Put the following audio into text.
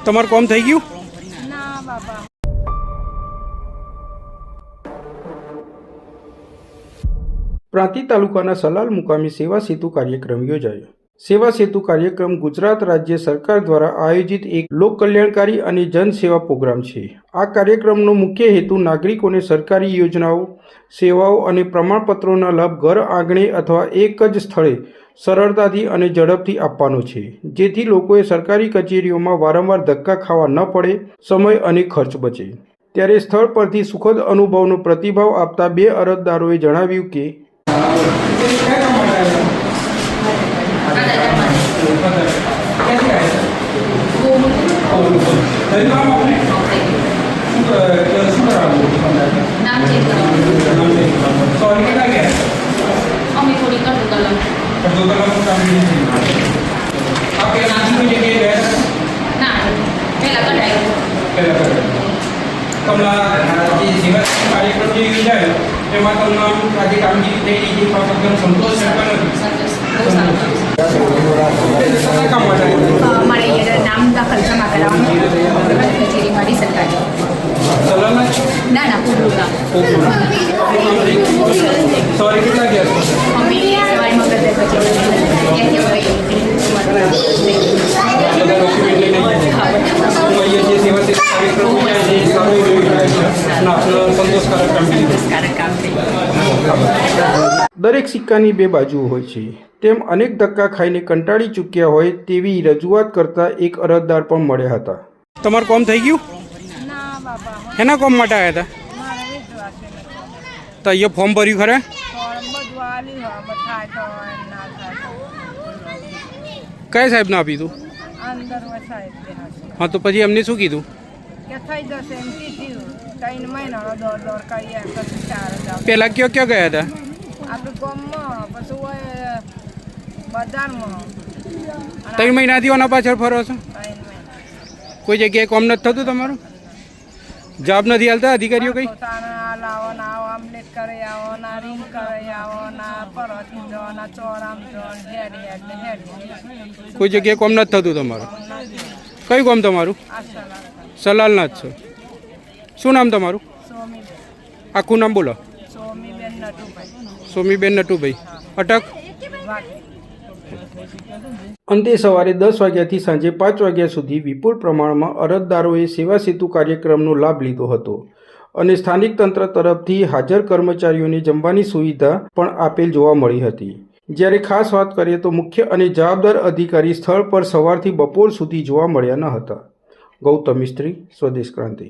તમારું કામ થઈ ગયું? ના બાપા. પ્રાંતિજ તાલુકાના સલાલ મુકામે સેવા સેતુ કાર્યક્રમ યોજાયો. સેવા સેતુ કાર્યક્રમ ગુજરાત રાજ્ય સરકાર દ્વારા આયોજિત એક લોક કલ્યાણકારી અને જનસેવા પ્રોગ્રામ છે. આ કાર્યક્રમનો મુખ્ય હેતુ નાગરિકોને સરકારી યોજનાઓ, સેવાઓ અને પ્રમાણપત્રોના લાભ ઘર આંગણે અથવા એક જ સ્થળે સરળતાથી અને ઝડપથી આપવાનો છે, જેથી લોકોએ સરકારી કચેરીઓમાં વારંવાર ધક્કા ખાવા ન પડે, સમય અને ખર્ચ બચે. ત્યારે સ્થળ પરથી સુખદ અનુભવનો પ્રતિભાવ આપતા બે અરજદારોએ જણાવ્યું કે કાર્યક્રમ જે યોજાયો એમાં તમને આજે કામગીરી થઈ રહી છે, એકદમ સંતોષ મારે નામ દાખલ જમા કરાવવાનું કચેરી મારી સરકારી. ના ના પૂરું સવારે કેટલા ગયા? અમે સવારે મગર દરેક સિક્કાની બે બાજુઓ હોય છે, તેમ અનેક ધક્કા ખાઈને કંટાળી ચૂક્યા હોય તેવી રજૂઆત કરતા એક અરજદાર પણ મળ્યા હતા. તમારું કામ થઈ ગયું? ના બાપા. એના કામ માટે આવ્યા હતા? મારે વેચવા છે. તો અહીંયા ફોર્મ ભર્યું ખરે? બધું આલી થાય તો ના થાય. કયા સાહેબને આપી તું? અંદર વસાય. હા, તો પછી એમને શું કીધું? કે થઈ જશે એમ કીધું. 3 મહિનાનો દોર કરીએ પછી 4000. પહેલાં કયો ક્યાં ગયા હતા? આપણે ગામમાં પછી હોય બજારમાં. 3 મહિનાથી ઓના પાછળ ફરો છો? 3 મહિના. કોઈ જગ્યાએ કામ નથી થતું તમારું? જવાબ નથી હાલતા અધિકારીઓ કઈ? લાવો ના આવો આમલેટ કરી આવો ના રીંગ કરી આવો ના પરોઠી જો ના ચોળામ જો હેડી. કોઈ જગ્યાએ કામ નથી થતું તમારું? કયું કામ તમારું? સલાલના જ છો. શું નામ તમારું? સોમીબેન. આખું નામ બોલો. સોમીબેન નટુભાઈ. સોમીબેન નટુભાઈ. અટક? વાઘ. અંતે સવારે 10 વાગ્યાથી સાંજે 5 વાગ્યા સુધી વિપુલ પ્રમાણમાં અરજદારોએ સેવા સેતુ કાર્યક્રમનો લાભ લીધો હતો અને સ્થાનિક તંત્ર તરફથી હાજર કર્મચારીઓને જમવાની સુવિધા પણ આપેલ જોવા મળી હતી. જ્યારે ખાસ વાત કરીએ તો મુખ્ય અને જવાબદાર અધિકારી સ્થળ પર સવારથી બપોર સુધી જોવા મળ્યા ન હતા. ગૌતમ મિસ્ત્રી, સ્વદેશ ક્રાંતિ.